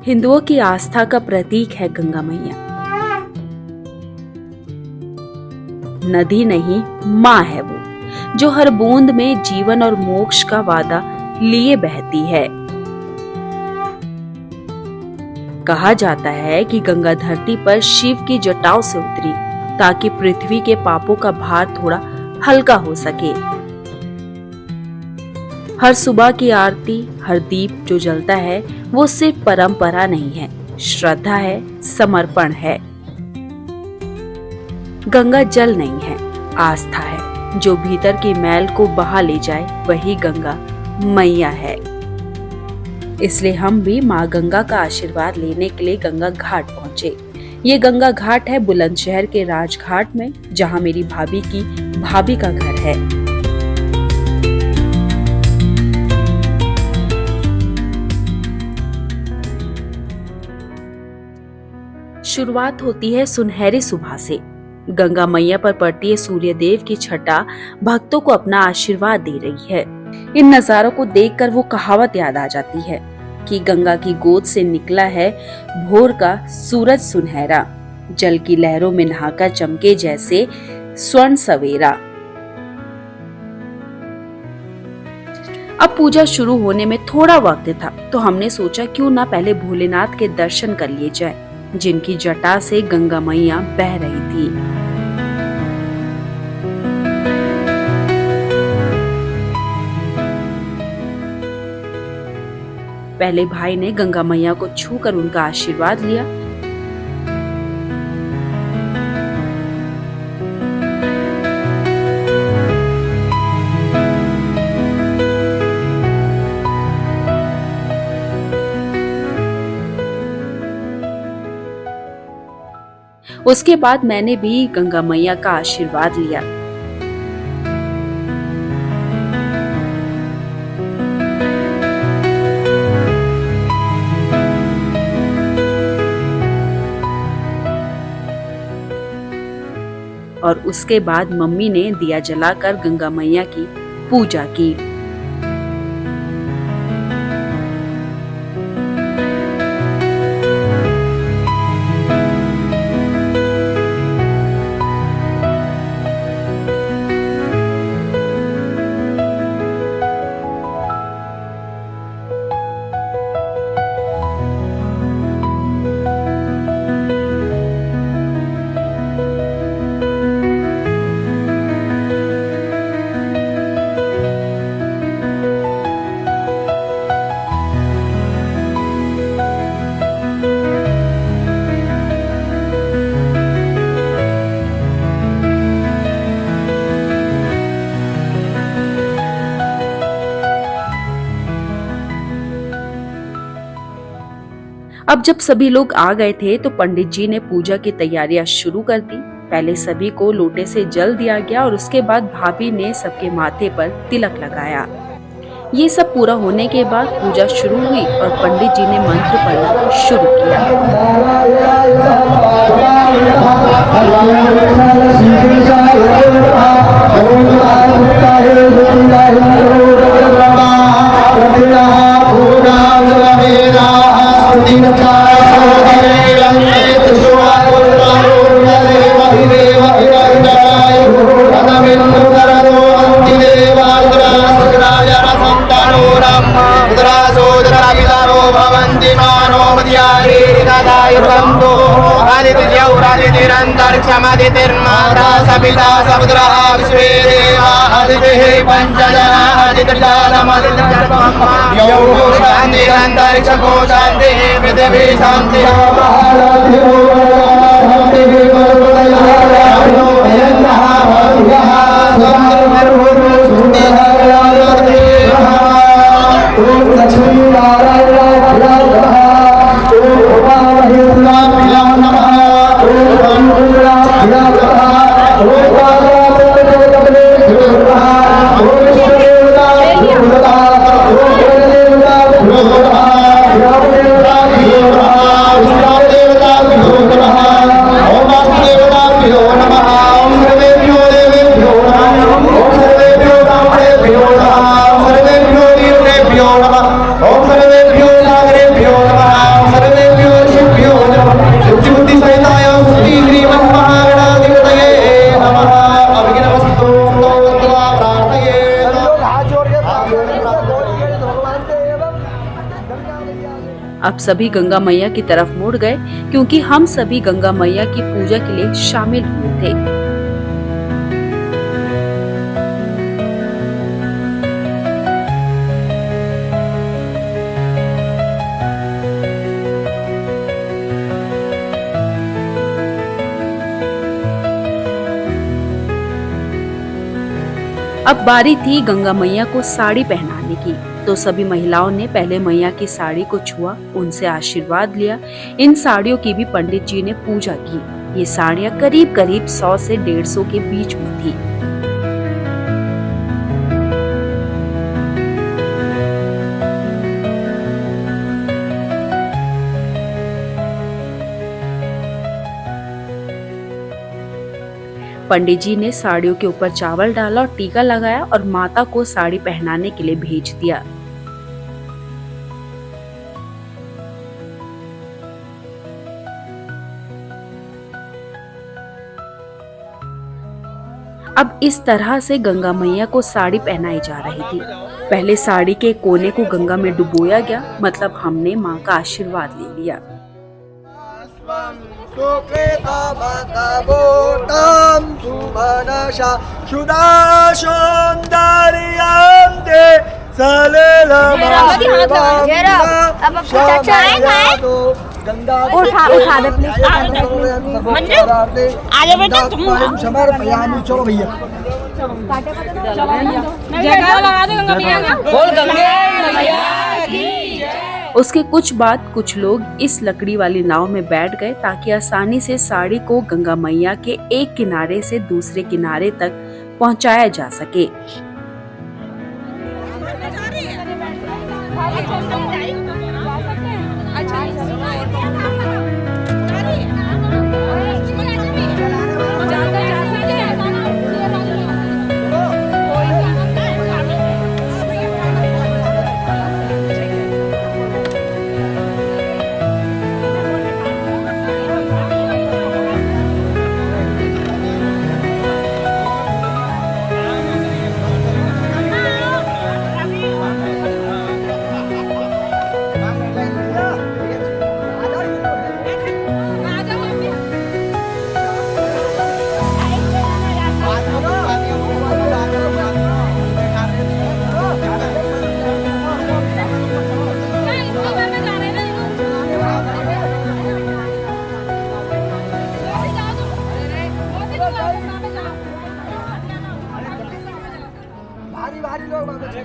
हिंदुओं की आस्था का प्रतीक है गंगा मैया। नदी नहीं, माँ है वो, जो हर बूंद में जीवन और मोक्ष का वादा लिए बहती है। कहा जाता है कि गंगा धरती पर शिव की जटाओं से उतरी ताकि पृथ्वी के पापों का भार थोड़ा हल्का हो सके। हर सुबह की आरती, हर दीप जो जलता है, वो सिर्फ परंपरा नहीं है, श्रद्धा है, समर्पण है। गंगा जल नहीं है, आस्था है। जो भीतर की मैल को बहा ले जाए, वही गंगा मैया है। इसलिए हम भी माँ गंगा का आशीर्वाद लेने के लिए गंगा घाट पहुंचे। ये गंगा घाट है बुलंदशहर के राजघाट में, जहां मेरी भाभी की भाभी का घर है। शुरुआत होती है सुनहरी सुबह से। गंगा मैया पर पड़ती है सूर्य देव की छटा भक्तों को अपना आशीर्वाद दे रही है। इन नजारों को देखकर वो कहावत याद आ जाती है कि गंगा की गोद से निकला है भोर का सूरज सुनहरा, जल की लहरों में नहाकर चमके जैसे स्वर्ण सवेरा। अब पूजा शुरू होने में थोड़ा वक्त था, तो हमने सोचा क्यों ना पहले भोलेनाथ के दर्शन कर लिए जाए, जिनकी जटा से गंगा मैया बह रही थी। पहले भाई ने गंगा मैया को छूकर उनका आशीर्वाद लिया। उसके बाद मैंने भी गंगा मैया का आशीर्वाद लिया। और उसके बाद मम्मी ने दिया जलाकर गंगा मैया की पूजा की। अब जब सभी लोग आ गए थे तो पंडित जी ने पूजा की तैयारियां शुरू कर दी। पहले सभी को लोटे से जल दिया गया और उसके बाद भाभी ने सबके माथे पर तिलक लगाया। ये सब पूरा होने के बाद पूजा शुरू हुई और पंडित जी ने मंत्र पढ़ना शुरू किया। क्षमादितिर्माता सपिता समुद्रः विश्वे देवाः आदितिः पञ्चजनाः आदित्यजालमदित्यजन्म यो शान्तिरन्तरिक्षको शान्तिः पृथिवी शान्तिः अब सभी गंगा मैया की तरफ मुड़ गए क्योंकि हम सभी गंगा मैया की पूजा के लिए शामिल हुए थे। अब बारी थी गंगा मैया को साड़ी पहनाने की, तो सभी महिलाओं ने पहले मैया की साड़ी को छुआ, उनसे आशीर्वाद लिया। इन साड़ियों की भी पंडित जी ने पूजा की। ये साड़ियां करीब करीब 100 से 150 के बीच में थी। पंडित जी ने साड़ियों के ऊपर चावल डाला और टीका लगाया और माता को साड़ी पहनाने के लिए भेज दिया। अब इस तरह से गंगा मैया को साड़ी पहनाई जा रही थी। पहले साड़ी के कोने को गंगा में डुबोया गया, मतलब हमने माँ का आशीर्वाद ले लिया। उठा दे प्लीज। आगे बेटा तुम समर्पयामि। चलो भैया जयकारा लगा दे गंगा मैया का। बोल गंगा मैया की। उसके कुछ बाद कुछ लोग इस लकड़ी वाली नाव में बैठ गए ताकि आसानी से साड़ी को गंगा मैया के एक किनारे से दूसरे किनारे तक पहुंचाया जा सके।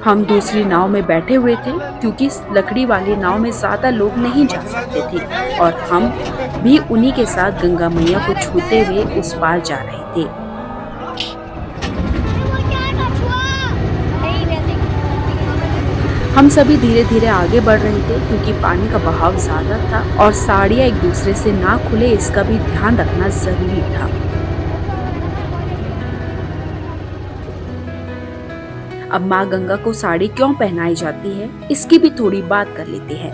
हम दूसरी नाव में बैठे हुए थे क्योंकि लकड़ी वाली नाव में ज्यादा लोग नहीं जा सकते थे और हम भी उन्हीं के साथ गंगा मैया को छूते हुए उस पार जा रहे थे। हम सभी धीरे धीरे आगे बढ़ रहे थे क्योंकि पानी का बहाव ज्यादा था और साड़ियाँ एक दूसरे से ना खुले, इसका भी ध्यान रखना जरूरी था। अब माँ गंगा को साड़ी क्यों पहनाई जाती है, इसकी भी थोड़ी बात कर लेते हैं।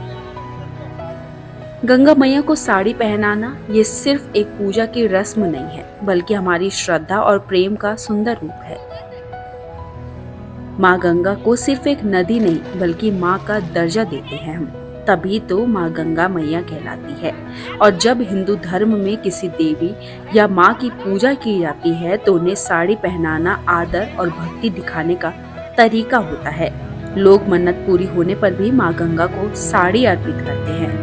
गंगा मैया को साड़ी पहनाना ये सिर्फ एक पूजा की रस्म नहीं है, बल्कि हमारी श्रद्धा और प्रेम का सुंदर रूप है। माँ गंगा को सिर्फ एक नदी नहीं बल्कि माँ का दर्जा देते हैं हम, तभी तो माँ गंगा मैया कहलाती है। और जब हिंदू धर्म में किसी देवी या माँ की पूजा की जाती है तो उन्हें साड़ी पहनाना आदर और भक्ति दिखाने का तरीका होता है। लोग मन्नत पूरी होने पर भी माँ गंगा को साड़ी अर्पित करते हैं।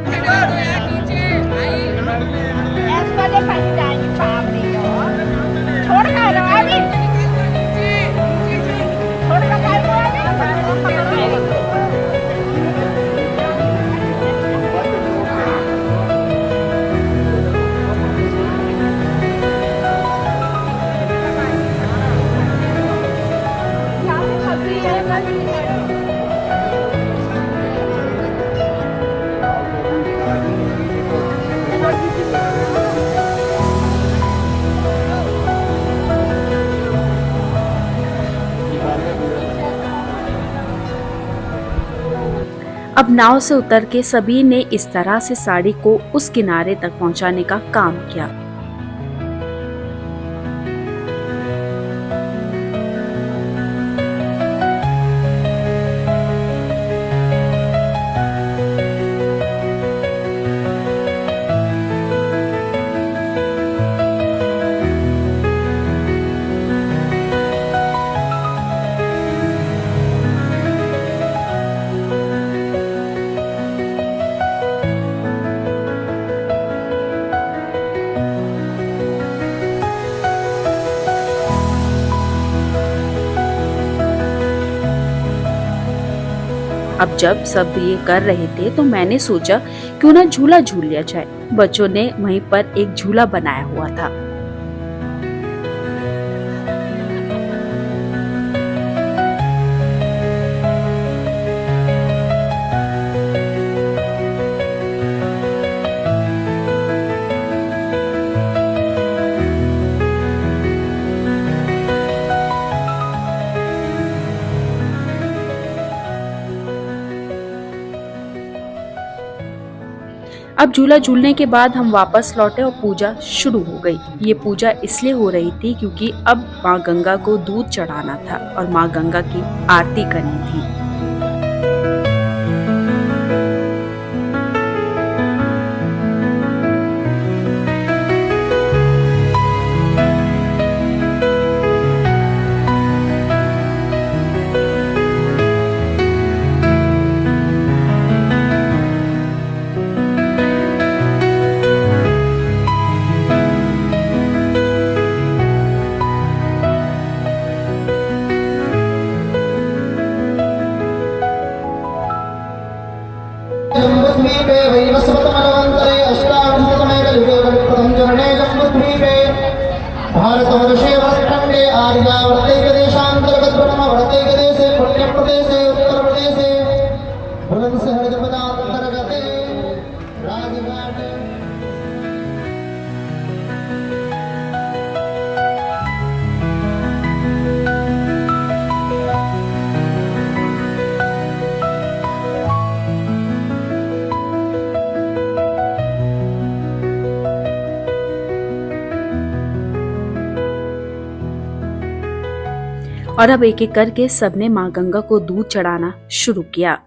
अब नाव से उतर के सभी ने इस तरह से साड़ी को उस किनारे तक पहुंचाने का काम किया। अब जब सब ये कर रहे थे तो मैंने सोचा क्यों ना झूला झूल लिया जाए। बच्चों ने वहीं पर एक झूला बनाया हुआ था। अब झूला झूलने के बाद हम वापस लौटे और पूजा शुरू हो गई। ये पूजा इसलिए हो रही थी क्योंकि अब माँ गंगा को दूध चढ़ाना था और माँ गंगा की आरती करनी थी। जम्बुद्वीपे वैवस्वतमनवन्तरे अष्टाविंशततमे कलियुगे प्रथम चरणे जम्बुद्वीपे भारतवर्षे वरखण्डे आर्यावर्तैकदेशान्तर्गत ब्रह्मवर्तैकदेशे पुण्यप्रदेशे उत्तरप्रदेशे बुलन्दशहरजनपदान्तर्गते राजघाटे और अब एक एक करके सबने माँ गंगा को दूध चढ़ाना शुरू किया।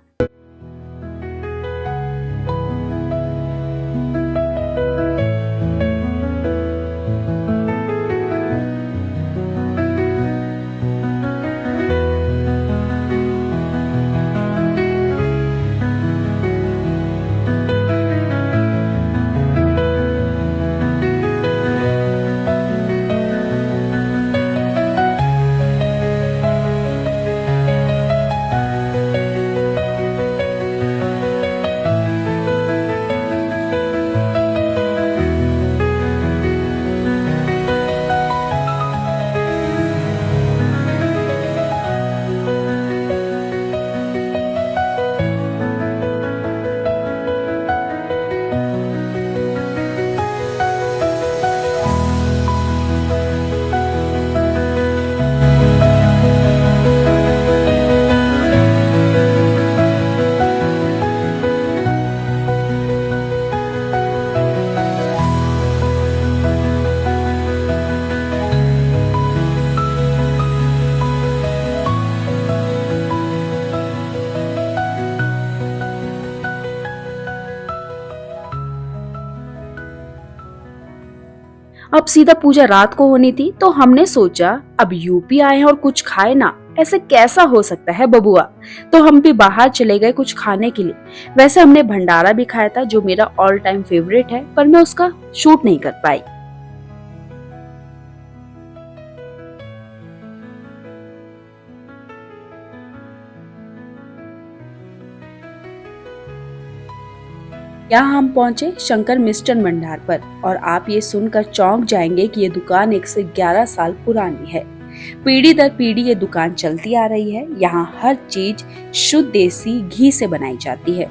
अब सीधा पूजा रात को होनी थी तो हमने सोचा अब यूपी आए हैं और कुछ खाए ना, ऐसे कैसा हो सकता है बबुआ। तो हम भी बाहर चले गए कुछ खाने के लिए। वैसे हमने भंडारा भी खाया था जो मेरा ऑल टाइम फेवरेट है, पर मैं उसका शूट नहीं कर पाई। यहाँ हम पहुंचे शंकर मिष्टन भंडार पर और आप ये सुनकर चौंक जाएंगे कि ये दुकान 111 साल पुरानी है। पीढ़ी दर पीढ़ी ये दुकान चलती आ रही है। यहाँ हर चीज शुद्ध देसी घी से बनाई जाती है।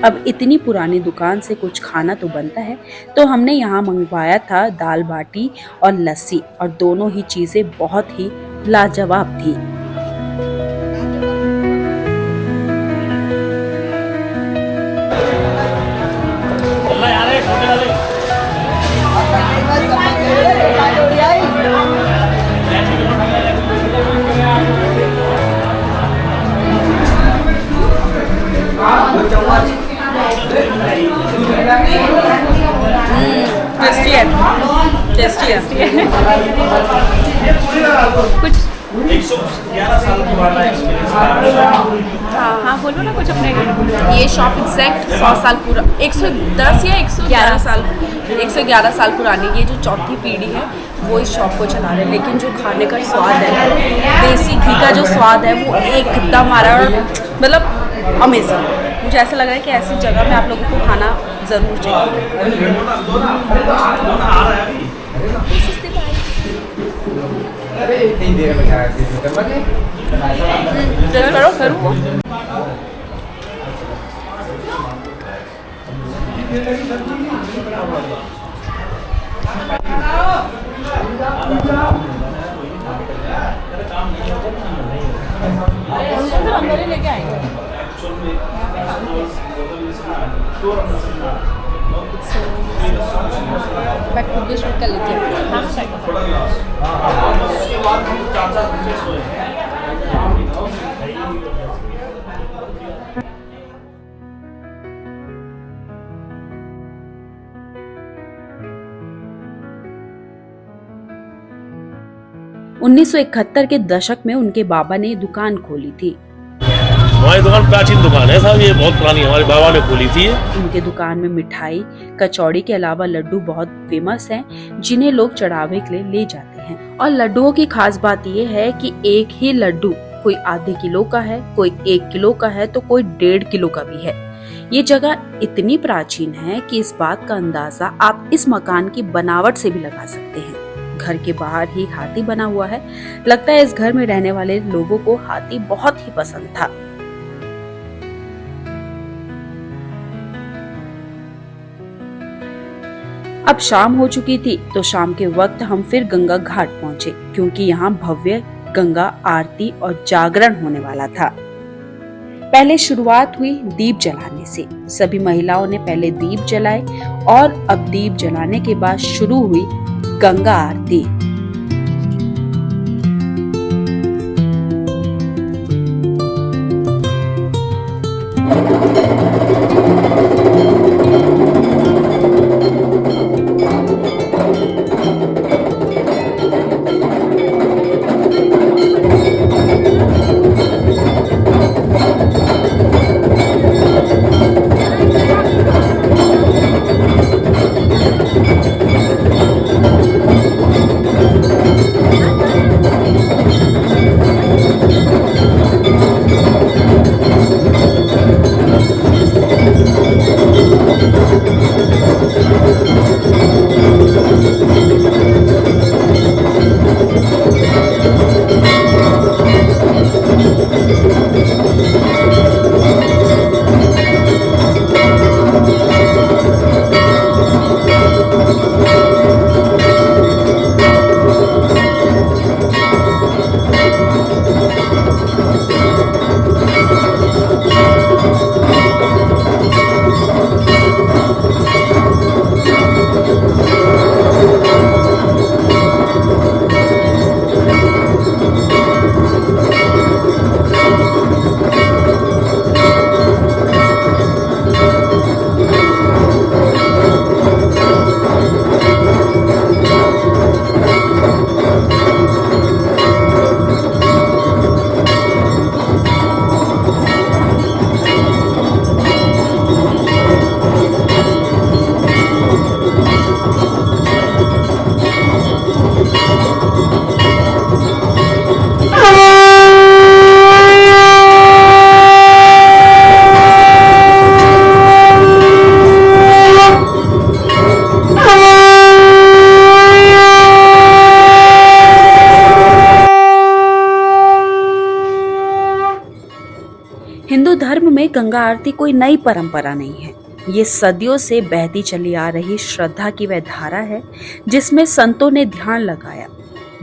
अब इतनी पुरानी दुकान से कुछ खाना तो बनता है, तो हमने यहाँ मंगवाया था दाल बाटी और लस्सी, और दोनों ही चीजें बहुत ही लाजवाब थी। टेस्टी है। कुछ 111 साल पुराना एक्सपीरियंस हाँ बोलो ना कुछ अपने। ये शॉप एग्जैक्ट 100 साल पूरा, 110 या 111 साल, 111 साल पुरानी। ये जो चौथी पीढ़ी है वो इस शॉप को चला रहे हैं। लेकिन जो खाने का स्वाद है, देसी घी का जो स्वाद है वो एकदम आ रहा है, और मतलब अमेजिंग। मुझे ऐसा लग रहा है कि ऐसी जगह में आप लोगों को खाना ज़रूर चाहिए। करो अंदर ही लेके आएंगे। मैं खुद भी शूट कर लेती उन्नीस 1971 के दशक में उनके बाबा ने दुकान खोली थी। हमारी दुकान प्राचीन दुकान है साहब, ये बहुत पुरानी हमारे बाबा ने खोली थी। उनके दुकान में मिठाई कचौड़ी के अलावा लड्डू बहुत फेमस हैं, जिन्हें लोग चढ़ावे के लिए ले जाते हैं। और लड्डुओं की खास बात यह है कि एक ही लड्डू कोई आधे किलो का है, कोई 1 किलो का है, तो कोई 1.5 किलो का भी है। ये जगह इतनी प्राचीन है कि इस बात का अंदाजा आप इस मकान की बनावट से भी लगा सकते हैं। घर के बाहर ही हाथी बना हुआ है। लगता है इस घर में रहने वाले लोगों को हाथी बहुत ही पसंद था। अब शाम हो चुकी थी तो शाम के वक्त हम फिर गंगा घाट पहुंचे, क्योंकि यहाँ भव्य गंगा आरती और जागरण होने वाला था। पहले शुरुआत हुई दीप जलाने से। सभी महिलाओं ने पहले दीप जलाए और अब दीप जलाने के बाद शुरू हुई गंगा आरती। हिंदू धर्म में गंगा आरती कोई नई परंपरा नहीं है। ये सदियों से बहती चली आ रही श्रद्धा की वह धारा है जिसमें संतों ने ध्यान लगाया,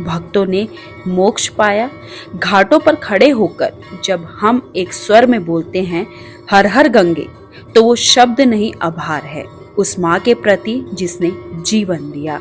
भक्तों ने मोक्ष पाया। घाटों पर खड़े होकर जब हम एक स्वर में बोलते हैं हर हर गंगे, तो वो शब्द नहीं आभार है उस माँ के प्रति जिसने जीवन दिया।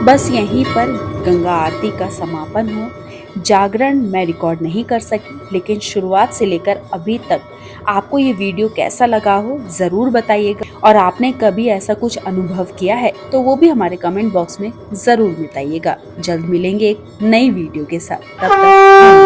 बस यहीं पर गंगा आरती का समापन हो। जागरण मैं रिकॉर्ड नहीं कर सकी, लेकिन शुरुआत से लेकर अभी तक आपको ये वीडियो कैसा लगा हो जरूर बताइएगा, और आपने कभी ऐसा कुछ अनुभव किया है तो वो भी हमारे कमेंट बॉक्स में जरूर बताइएगा। जल्द मिलेंगे एक नई वीडियो के साथ, तब तक